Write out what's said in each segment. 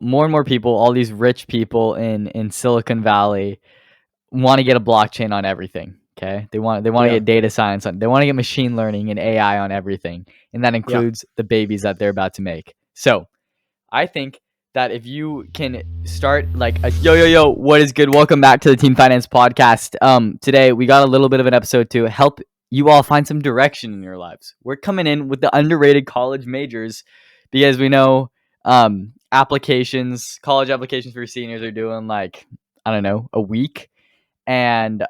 more and more people, all these rich people in Silicon Valley want to get a blockchain on everything. Okay, they want to Yeah. get data science on. They want to get machine learning and AI on everything, and that includes the babies that they're about to make. So I think that if you can start like a yo, what is good? Welcome back to the Team Finance Podcast. Today we got a little bit of an episode to help you all find some direction in your lives. We're coming in with the underrated college majors because we know college applications for your seniors are doing like, I don't know, a week. And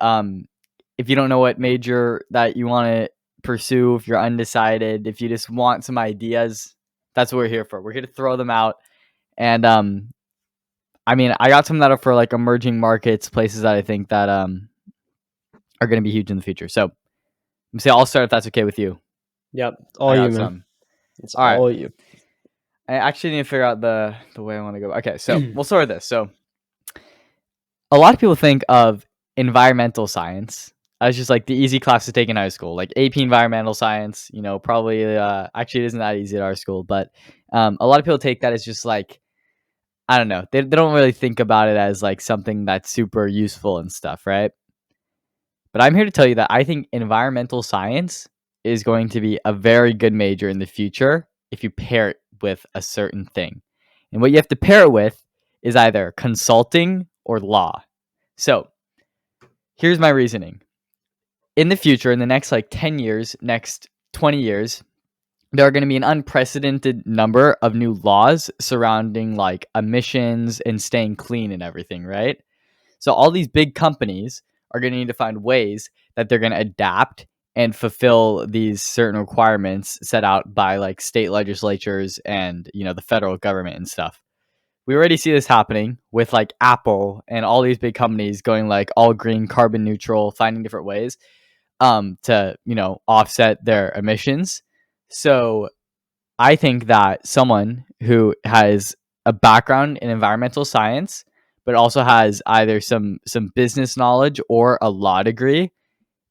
if you don't know what major that you want to pursue, if you're undecided, if you just want some ideas, that's what we're here for. We're here to throw them out. And I mean, I got some that are for like emerging markets, places that I think that are going to be huge in the future. So I'll start if that's okay with you. Yep. All you, man. It's all you. I actually need to figure out the way I want to go. Okay, so we'll start with this. So a lot of people think of environmental science as just like the easy class to take in high school, like AP environmental science. You know, probably actually it isn't that easy at our school, but a lot of people take that as just like, I don't know. They don't really think about it as like something that's super useful and stuff, right? But I'm here to tell you that I think environmental science is going to be a very good major in the future if you pair it with a certain thing. And what you have to pair it with is either consulting or law. So here's my reasoning. In the future, in the next like 10 years, next 20 years, there are going to be an unprecedented number of new laws surrounding like emissions and staying clean and everything, right? So all these big companies are going to need to find ways that they're going to adapt and fulfill these certain requirements set out by like state legislatures and, you know, the federal government and stuff. We already see this happening with like Apple and all these big companies going like all green, carbon neutral, finding different ways to, you know, offset their emissions. So I think that someone who has a background in environmental science, but also has either some business knowledge or a law degree,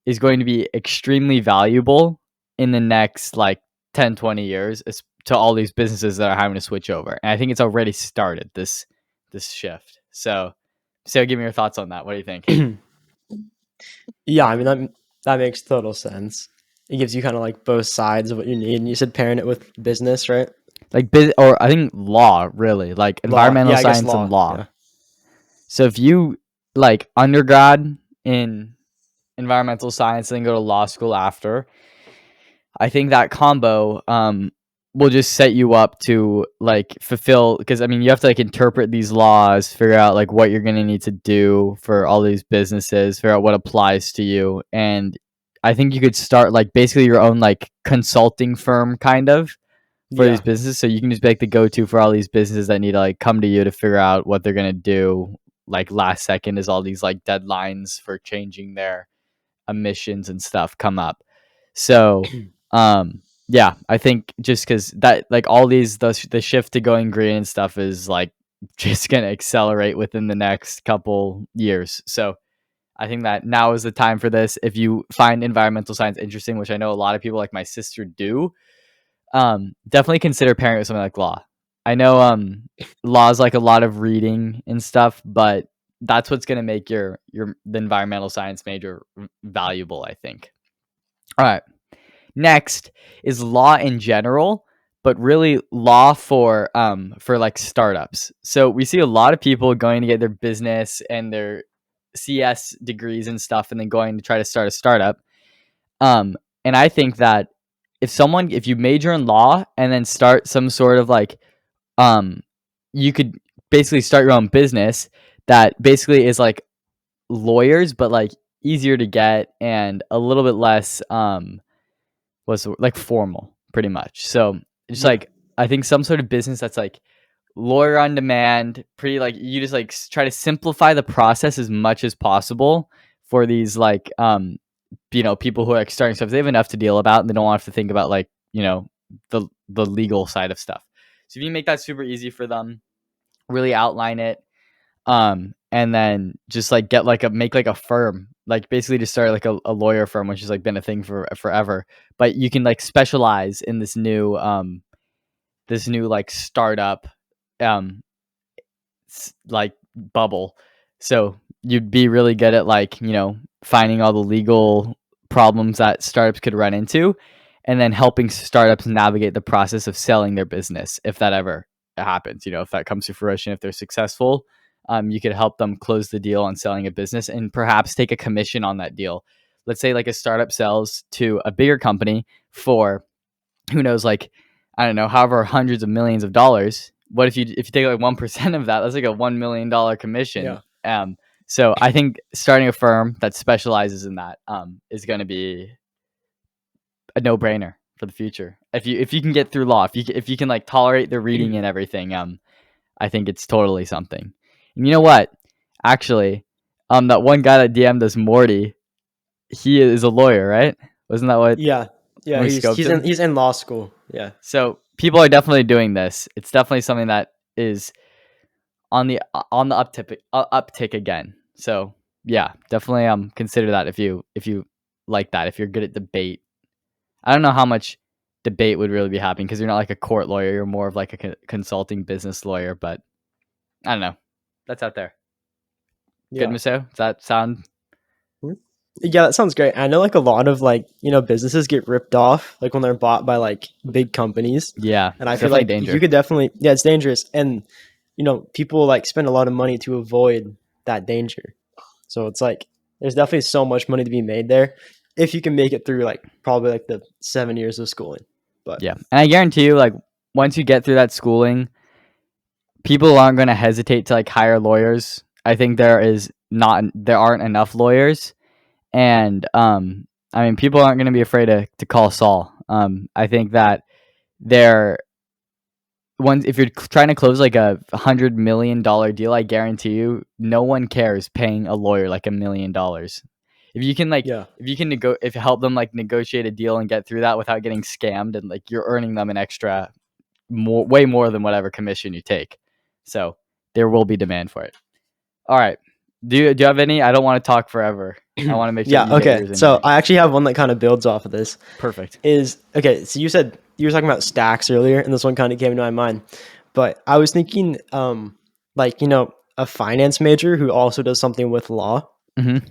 is going to be extremely valuable in the next like 10-20 years to all these businesses that are having to switch over. And I think it's already started this shift. So give me your thoughts on that. What do you think? Yeah, I mean that makes total sense. It gives you kind of like both sides of what you need. And you said pairing it with business, right? Like or I think law, really, like environmental science and law. Yeah. So if you like undergrad in environmental science and then go to law school after, I think that combo will just set you up to like fulfill, because I mean you have to like interpret these laws, figure out like what you're gonna need to do for all these businesses, figure out what applies to you, and I think you could start like basically your own like consulting firm kind of for these businesses, so you can just be like the go-to for all these businesses that need to like come to you to figure out what they're gonna do like last second as all these like deadlines for changing their emissions and stuff come up. So yeah, I think just because that like all these the shift to going green and stuff is like just gonna accelerate within the next couple years. So I think that now is the time for this. If you find environmental science interesting, which I know a lot of people like my sister do, definitely consider pairing it with something like law. I know law is like a lot of reading and stuff, but that's what's gonna make the environmental science major valuable, I think. All right. Next is law in general, but really law for like startups. So we see a lot of people going to get their business and their CS degrees and stuff, and then going to try to start a startup. And I think that if you major in law and then start some sort of like you could basically start your own business that basically is like lawyers, but like easier to get and a little bit less was like formal, pretty much. So just like I think some sort of business that's like lawyer on demand, pretty like you just like try to simplify the process as much as possible for these like you know, people who are like starting stuff. They have enough to deal about and they don't want to have to think about like, you know, the legal side of stuff. So if you make that super easy for them, really outline it, and then just like make like a firm, like basically just start like a lawyer firm, which has like been a thing for forever, but you can like specialize in this new like startup like bubble. So you'd be really good at like, finding all the legal problems that startups could run into, and then helping startups navigate the process of selling their business if that ever happens. If that comes to fruition, if they're successful, you could help them close the deal on selling a business and perhaps take a commission on that deal. Let's say like a startup sells to a bigger company for, who knows, like, I don't know, however, hundreds of millions of dollars. What if you take like 1% of that? That's like a $1 million commission. Yeah. So I think starting a firm that specializes in that is going to be a no brainer for the future. If you can get through law, if you can like tolerate the reading and everything, I think it's totally something. And you know what? Actually, that one guy that DM'd us, Morty, he is a lawyer, right? Wasn't that what? Yeah. He's in law school. Yeah. So people are definitely doing this. It's definitely something that is on the uptick again. So yeah, definitely consider that if you like that, if you're good at debate. I don't know how much debate would really be happening because you're not like a court lawyer. You're more of like a consulting business lawyer. But I don't know. That's out there. Yeah. Good, Maseo? Does that sound? Yeah, that sounds great. I know like a lot of like, businesses get ripped off like when they're bought by like big companies. Yeah. And I feel like you could definitely, yeah, it's dangerous. And, people like spend a lot of money to avoid that danger. So it's like, there's definitely so much money to be made there if you can make it through like probably like the 7 years of schooling. But yeah. And I guarantee you, like, once you get through that schooling, people aren't going to hesitate to like hire lawyers. I think there aren't enough lawyers. And I mean, people aren't going to be afraid to call Saul. I think that if you're trying to close like a $100 million deal, I guarantee you, no one cares paying a lawyer like $1 million. If you can if you help them like negotiate a deal and get through that without getting scammed, and like you're earning them an extra way more than whatever commission you take. So there will be demand for it. All right. Do you have any? I don't want to talk forever. I want to make sure. Yeah. Okay. So I actually have one that kind of builds off of this. Perfect. So you said you were talking about stacks earlier, and this one kind of came to my mind. But I was thinking, a finance major who also does something with law. Mm-hmm.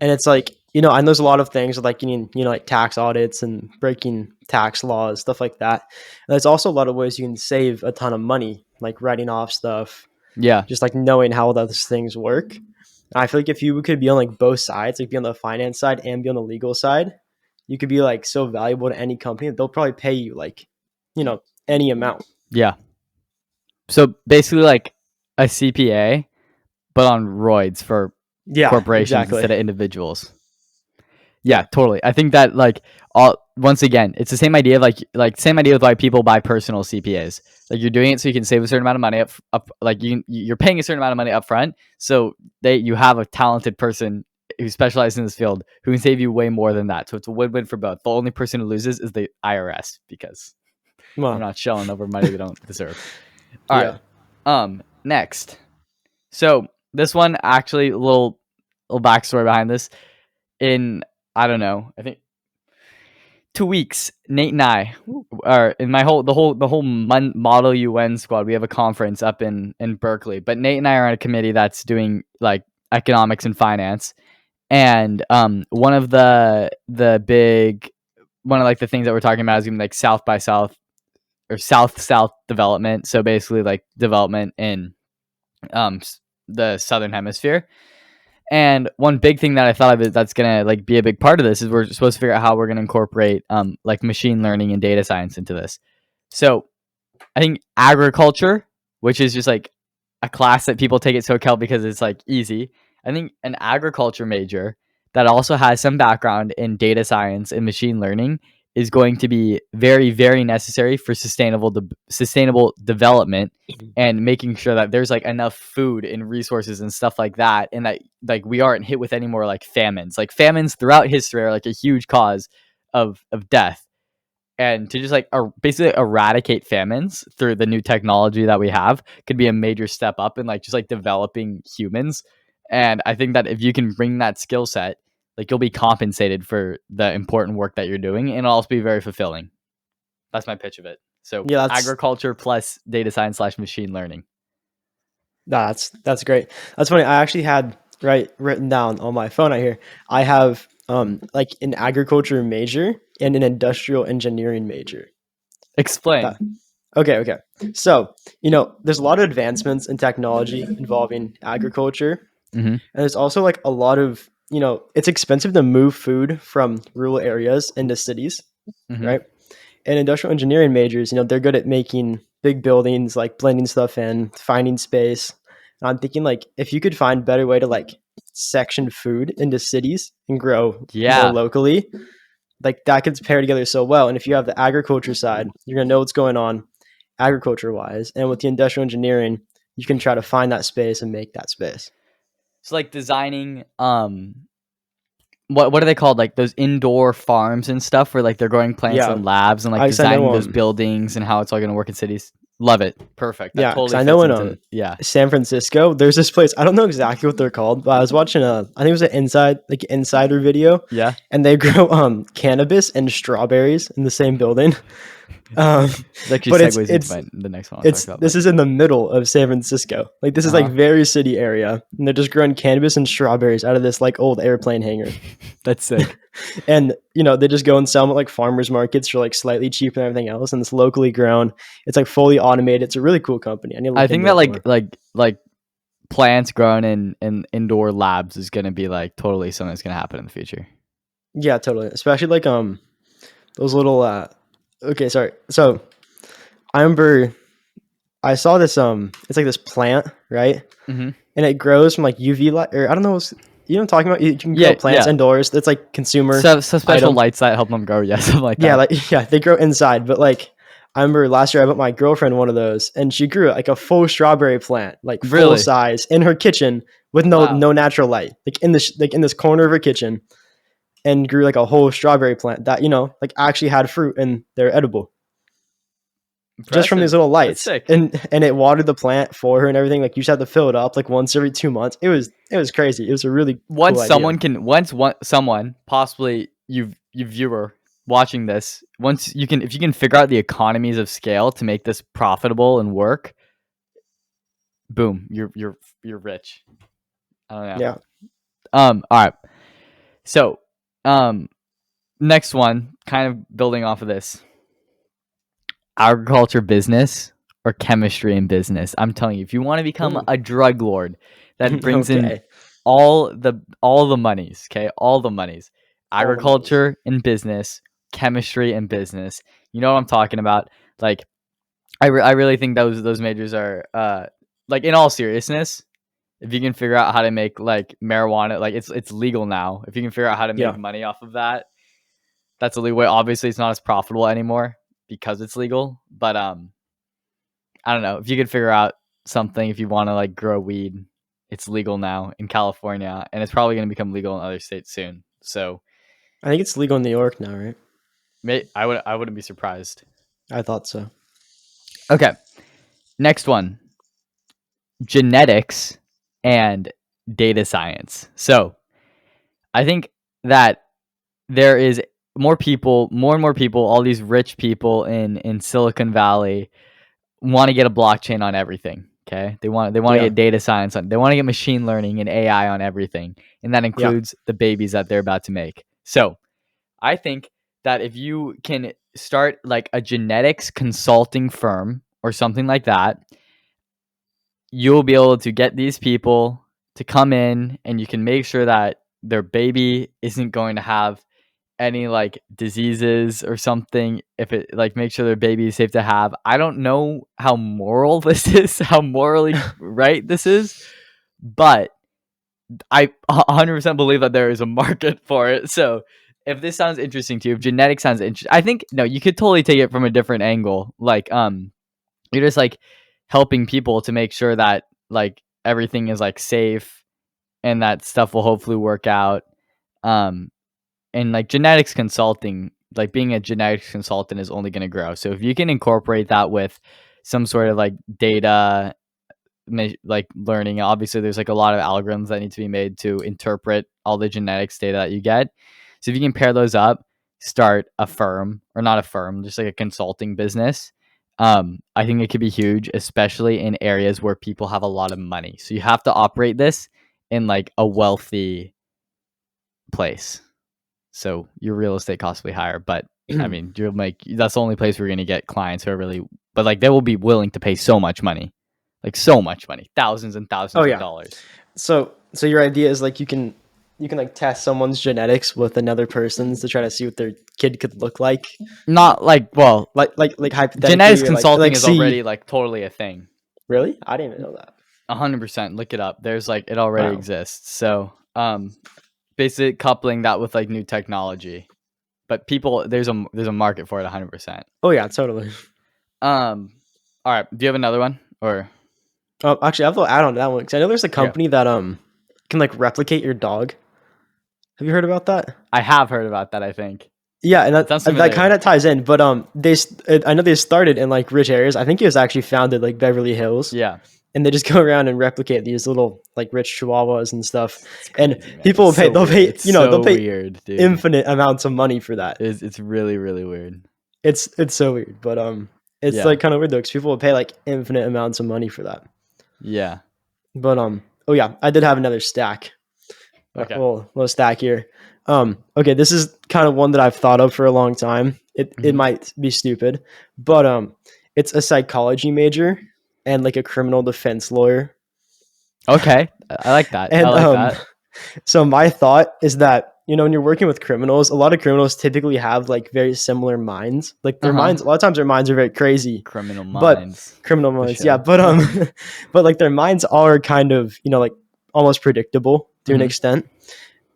And it's like, and there's a lot of things like, like tax audits and breaking tax laws, stuff like that. And there's also a lot of ways you can save a ton of money, like writing off stuff. Yeah. Just like knowing how those things work. And I feel like if you could be on like both sides, like be on the finance side and be on the legal side, you could be like so valuable to any company that they'll probably pay you like, any amount. Yeah. So basically like a CPA, but on roids for corporations instead of individuals. Yeah, totally. I think that like once again, it's the same idea of like same idea with why people buy personal CPAs. Like you're doing it so you can save a certain amount of money up like you're paying a certain amount of money up front, so you have a talented person who specializes in this field who can save you way more than that. So it's a win-win for both. The only person who loses is the IRS because we're not shelling over money they don't deserve. All right. Next. So this one actually a little backstory behind this. In I don't know, I think 2 weeks, Nate and I are in the whole Model UN squad. We have a conference up in Berkeley, but Nate and I are on a committee that's doing like economics and finance. And one of the things that we're talking about is gonna be like South by South or South development. So basically like development in the Southern Hemisphere. And one big thing that I thought of that's gonna like be a big part of this is we're supposed to figure out how we're gonna incorporate like machine learning and data science into this. So I think agriculture, which is just like a class that people take at SoCal because it's like easy. I think an agriculture major that also has some background in data science and machine learning is going to be very, very necessary for sustainable development and making sure that there's like enough food and resources and stuff like that, and that like we aren't hit with any more like famines. Like famines throughout history are like a huge cause of death, and to just like basically eradicate famines through the new technology that we have could be a major step up in like just like developing humans. And I think that if you can bring that skill set, like you'll be compensated for the important work that you're doing, and it'll also be very fulfilling. That's my pitch of it. So agriculture plus data science / machine learning. That's great. That's funny. I actually had written down on my phone right here. I have like an agriculture major and an industrial engineering major. That Explain. okay. So, there's a lot of advancements in technology involving agriculture. Mm-hmm. And there's also like a lot of, it's expensive to move food from rural areas into cities, Mm-hmm. right? And industrial engineering majors, they're good at making big buildings, like blending stuff in, finding space. And I'm thinking like if you could find better way to like section food into cities and grow more Yeah. locally, like that could pair together so well. And if you have the agriculture side, you're gonna know what's going on agriculture wise. And with the industrial engineering, you can try to find that space and make that space. So like designing what are they called? Like those indoor farms and stuff where like they're growing plants Yeah. in labs and like I designing know those buildings and how it's all gonna work in cities. Love it. Perfect. That yeah, because totally I know fits in into yeah. San Francisco, there's this place. I don't know exactly what they're called, but I was watching I think it was an insider video, Yeah. and they grow cannabis and strawberries in the same building. Um, It actually but segues into the next one I'll talk about. this is in the middle of San Francisco. Like this is like Uh-huh. very city area, and they're just growing cannabis and strawberries out of this like old airplane hangar. That's sick. And they just go and sell them at like farmers markets for like slightly cheaper than everything else, and it's locally grown. It's like fully automated. It's a really cool company. I need to look I think into that it more. like plants grown in indoor labs is gonna be like totally something that's gonna happen in the future. Yeah, totally. Especially like those little okay, sorry. So I remember I saw this it's like this plant, right? Mm-hmm. And it grows from like UV light, or I don't know, what I'm talking about? You can grow Yeah, plants yeah. indoors. It's like consumer So special item. lights that help them grow, yeah, something like Yeah, that. like yeah, they grow inside, but like I remember last year I bought my girlfriend one of those, and she grew like a full strawberry plant, like full Really? size, in her kitchen with Wow. no natural light, like in this corner of her kitchen, and grew like a whole strawberry plant that like actually had fruit and they're edible just from these Impressive. little That's lights. sick. And it watered the plant for her and everything. Like you just had to fill it up like once every 2 months. It was crazy. It was a really cool idea. Someone, possibly you viewer watching this, once you can, if you can figure out the economies of scale to make this profitable and work, boom, you're rich. I don't know. Yeah. All right. So, next one, kind of building off of this, agriculture business or chemistry and business. I'm telling you, if you want to become Ooh. a drug lord that brings in Okay. all the monies, okay, all the monies, All the monies. agriculture and business, chemistry and business. You know what I'm talking about? Like, I really think those majors are like, in all seriousness, if you can figure out how to make like marijuana, like it's legal now. If you can figure out how to make Yeah. money off of that, that's a legal way. Obviously, it's not as profitable anymore because it's legal. But I don't know. If you could figure out something, if you want to like grow weed, it's legal now in California, and it's probably going to become legal in other states soon. So, I think it's legal in New York now, right? I wouldn't be surprised. I thought so. Okay, next one: genetics and data science. So, I think that there is more and more people, all these rich people in Silicon Valley want to get a blockchain on everything. Okay, they want to Yeah. get data science on. They want to get machine learning and AI on everything, and that Yeah. includes the babies that they're about to make. So I think that if you can start like a genetics consulting firm or something like that, you'll be able to get these people to come in, and you can make sure that their baby isn't going to have any like diseases or something. If it like, make sure their baby is safe to have. I don't know how moral this is, how morally right this is, but I 100% believe that there is a market for it. So if this sounds interesting to you, if genetics sounds interesting, I think no, you could totally take it from a different angle. Like you're just like helping people to make sure that like everything is like safe and that stuff will hopefully work out. Um and like genetics consulting, like being a genetics consultant is only going to grow. So if you can incorporate that with some sort of like data, like learning, obviously there's like a lot of algorithms that need to be made to interpret all the genetics data that you get. So if you can pair those up, start a firm, or not a firm, just like a consulting business, I think it could be huge, especially in areas where people have a lot of money. So you have to operate this in like a wealthy place. So your real estate costs will be higher, but I mean, you'll make that's the only place we're gonna get clients who are really, but like they will be willing to pay so much money, like so much money, thousands and Oh thousands of yeah. dollars. So your idea is like you can like test someone's genetics with another person's to try to see what their kid could look like. Not like, well, Like hypothetically genetics or consulting like is see already like totally a thing. really? I didn't even know that. 100%. Look it up. There's like it already Wow. exists. So, basically coupling that with like new technology. But people, there's a market for it 100%. Oh yeah, totally. All right. Do you have another one or? Actually, I have to add on to that one because I know there's a Okay. company that can like replicate your dog. Have you heard about that? I have heard about that, I think. Yeah, and It sounds that kind familiar. of ties in. But I know they started in like rich areas. I think it was actually founded like Beverly Hills, Yeah. and they just go around and replicate these little like rich chihuahuas and stuff. It's And crazy, man. people It's will pay. so They'll weird. pay. It's They'll so pay weird, dude. infinite amounts of money for that. It's really, really weird. It's so weird, but it's Yeah. like kind of weird though, because people will pay like infinite amounts of money for that. Yeah. But oh yeah, I did have another stack. Okay. Little stack here. Okay, this is kind of one that I've thought of for a long time. It Mhm. might be stupid, but it's a psychology major and like a criminal defense lawyer. Okay. I like that. I And like that. so my thought is that when you're working with criminals, a lot of criminals typically have like very similar minds. Like their Uh-huh. minds, a lot of times their minds are very crazy, Criminal but Minds, criminal the minds, yeah. show. But but like their minds are kind of like almost predictable to an Mhm. extent.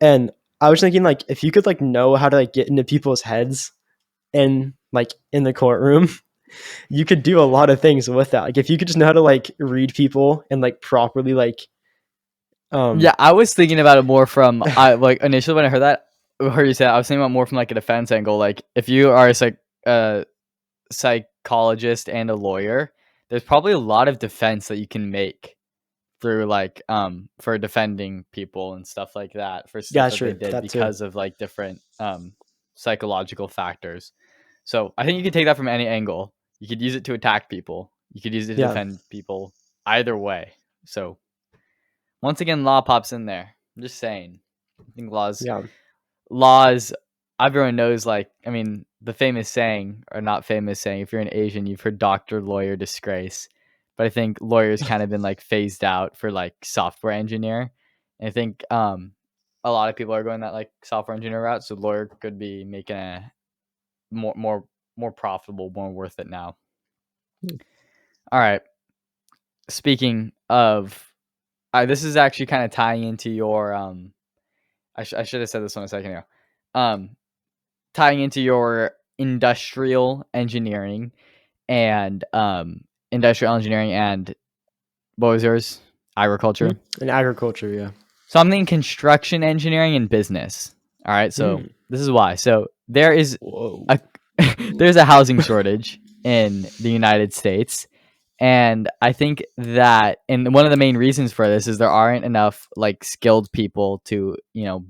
And I was thinking like if you could like know how to like get into people's heads and like in the courtroom, you could do a lot of things with that. Like if you could just know how to like read people and like properly like um Yeah, I was thinking about it more from I like initially when I heard you say that, I was thinking about more from like a defense angle. Like if you are a psychologist and a lawyer, there's probably a lot of defense that you can make through like for defending people and stuff like that for stuff yeah, that they sure, did that too. because of like different psychological factors. So I think you could take that from any angle. You could use it to attack people. You could use it to Yeah. defend people. Either way. So once again, law pops in there. I'm just saying. I think Yeah. laws, everyone knows, like, I mean, the famous saying, or not famous saying, if you're an Asian, you've heard doctor, lawyer, disgrace. But I think lawyers kind of been like phased out for like software engineer. And I think a lot of people are going that like software engineer route. So lawyer could be making a more profitable, more worth it now. All right. Speaking of, this is actually kind of tying into your I should have said this one a second ago. Tying into your and industrial engineering and what was yours? Agriculture. In agriculture, yeah. So I'm thinking construction engineering and business. All right, so this is why. So there is Whoa. a there's a housing shortage in the United States. And I think that, and one of the main reasons for this is there aren't enough like skilled people to,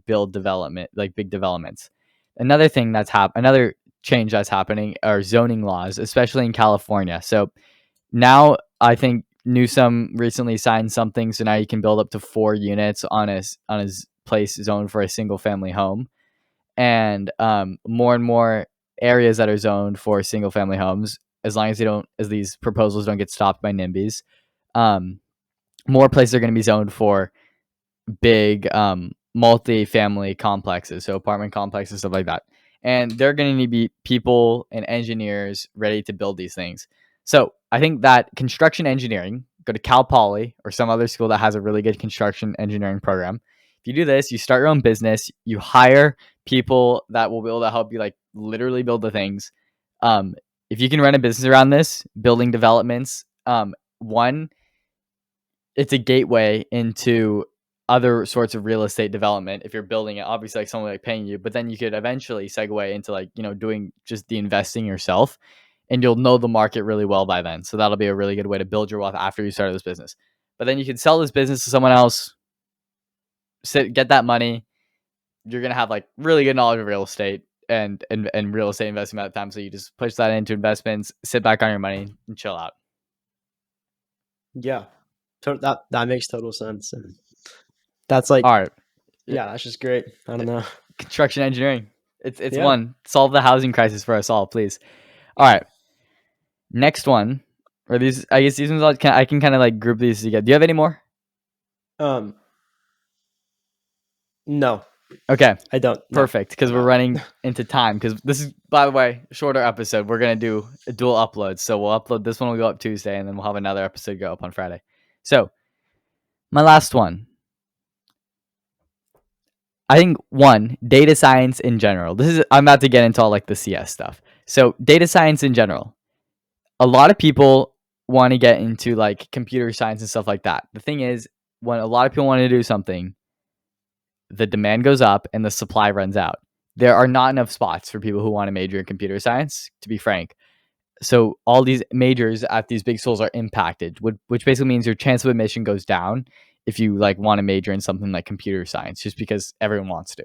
build development, like big developments. Another thing another change that's happening are zoning laws, especially in California. So now I think Newsom recently signed something, so now you can build up to 4 units on his place zoned for a single family home, and more and more areas that are zoned for single family homes, as long as these proposals don't get stopped by NIMBYs, more places are going to be zoned for big multi-family complexes, so apartment complexes, stuff like that. And they're going to need to be people and engineers ready to build these things. So I think that construction engineering, go to Cal Poly or some other school that has a really good construction engineering program. If you do this, you start your own business, you hire people that will be able to help you like literally build the things. If you can run a business around this, building developments, one, it's a gateway into other sorts of real estate development. If you're building it, obviously like someone like paying you, but then you could eventually segue into like, doing just the investing yourself, and you'll know the market really well by then. So that'll be a really good way to build your wealth after you started this business. But then you can sell this business to someone else, get that money. You're going to have like really good knowledge of real estate. and real estate investing at the time. So you just push that into investments, sit back on your money, and chill out. Yeah, that makes total sense. And that's like, All right, yeah, that's just great. I don't know. construction engineering. It's Yeah. one. Solve the housing crisis for us all, please. All right, next one. Or these, I guess these ones I can kind of like group these together. Do you have any more? No, Okay, I don't. No, perfect. Because we're running into time. Because this is, by the way, a shorter episode. We're gonna do a dual upload. So we'll upload this one. Will go up Tuesday, and then we'll have another episode go up on Friday. So my last one. I think one, data science in general. I'm about to get into all like the CS stuff. So data science in general. A lot of people want to get into like computer science and stuff like that. The thing is, when a lot of people want to do something, the demand goes up and the supply runs out. There are not enough spots for people who want to major in computer science, to be frank. So all these majors at these big schools are impacted, which basically means your chance of admission goes down if you like want to major in something like computer science, just because everyone wants to.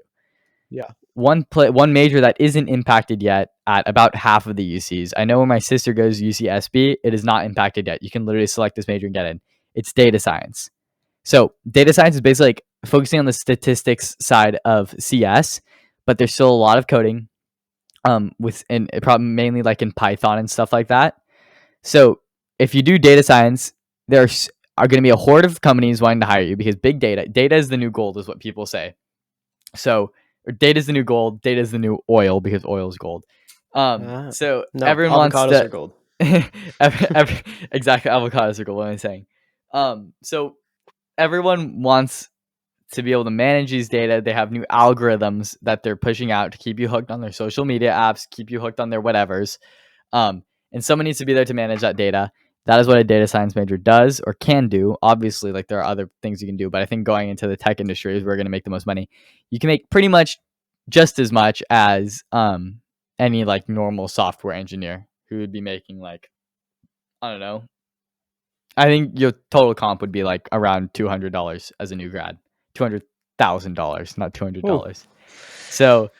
Yeah. One major that isn't impacted yet at about half of the UCs. I know when my sister goes UCSB, it is not impacted yet. You can literally select this major and get in. It's data science. So data science is basically like focusing on the statistics side of CS, but there's still a lot of coding, probably mainly like in Python and stuff like that. So if you do data science, there are going to be a horde of companies wanting to hire you because big data is the new gold, is what people say. So data is the new gold, data is the new oil because oil is gold. So no, everyone avocados wants are gold. exactly, avocados are gold. What am I saying? So everyone wants to be able to manage these data. They have new algorithms that they're pushing out to keep you hooked on their social media apps, keep you hooked on their whatevers. And someone needs to be there to manage that data. That is what a data science major does or can do. Obviously, like there are other things you can do, but I think going into the tech industry is where we're going to make the most money. You can make pretty much just as much as any like normal software engineer who would be making like, I don't know. I think your total comp would be like around $200 as a new grad. $200,000, not $200. So,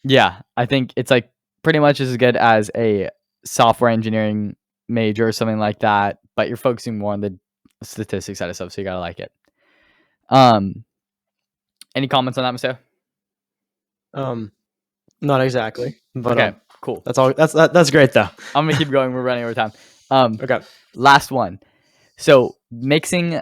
yeah, I think it's like pretty much as good as a software engineering major or something like that, but you're focusing more on the statistics side of stuff, so you gotta like it. Any comments on that, Maseo? Not exactly, but Okay, cool. That's all. That's great though. I'm gonna keep going. We're running over time. Okay. Last one. So mixing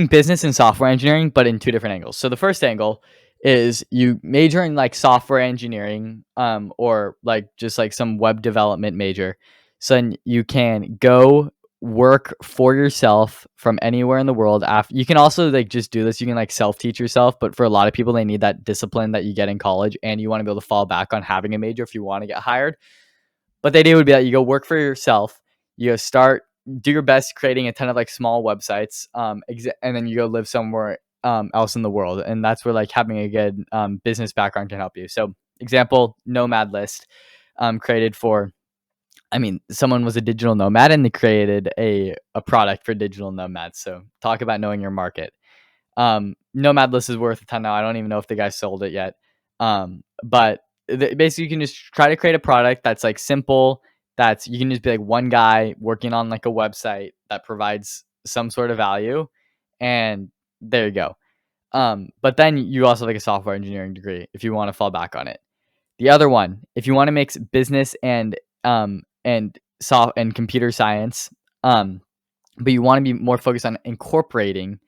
business and software engineering, but in two different angles. So the first angle is you major in like software engineering, or like just like some web development major. So then you can go work for yourself from anywhere in the world. After you can also like just do this. You can like self-teach yourself, but for a lot of people, they need that discipline that you get in college, and you want to be able to fall back on having a major if you want to get hired. But the idea would be that you go work for yourself. You start do your best creating a ton of like small websites, and then you go live somewhere else in the world, and that's where like having a good business background can help you. So, example, Nomad List, created for. I mean, someone was a digital nomad and they created a product for digital nomads. So, talk about knowing your market. Nomad List is worth a ton now. I don't even know if the guy sold it yet. But basically, you can just try to create a product that's like simple. That's you can just be like one guy working on like a website that provides some sort of value, and there you go. But then you also have like a software engineering degree if you want to fall back on it. The other one, if you want to mix business and computer science, but you want to be more focused on incorporating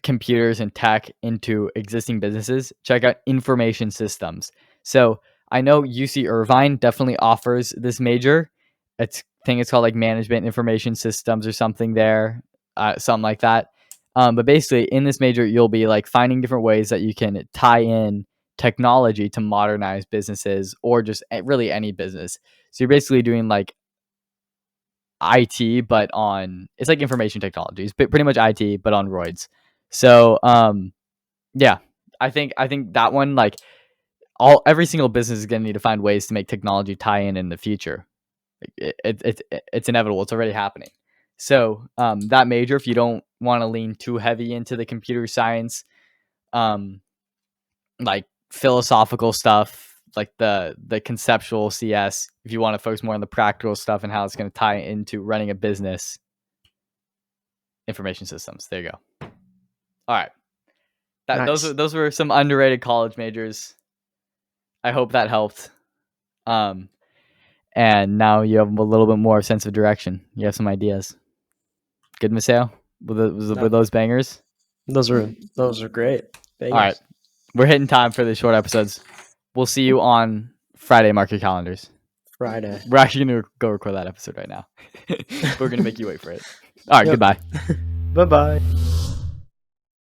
computers and tech into existing businesses, check out information systems. So I know UC Irvine definitely offers this major. I think it's called like management information systems or something there, something like that. But basically, in this major, you'll be like finding different ways that you can tie in technology to modernize businesses or just really any business. So you're basically doing like IT, but on it's like information technologies, but pretty much IT, but on roids. So yeah, I think that one like every single business is gonna need to find ways to make technology tie in the future. It's inevitable. It's already happening. So that major, if you don't want to lean too heavy into the computer science, um, like philosophical stuff, like the conceptual CS. If you want to focus more on the practical stuff and how it's going to tie into running a business, information systems. There you go. All right. Nice. Those were some underrated college majors. I hope that helped. And now you have a little bit more sense of direction. You have some ideas. Good, Maseo? Were those bangers? Those are great. Bangers. All right. We're hitting time for the short episodes. We'll see you on Friday. Mark your calendars. Friday. We're actually going to go record that episode right now. We're going to make you wait for it. All right. Goodbye. Bye-bye.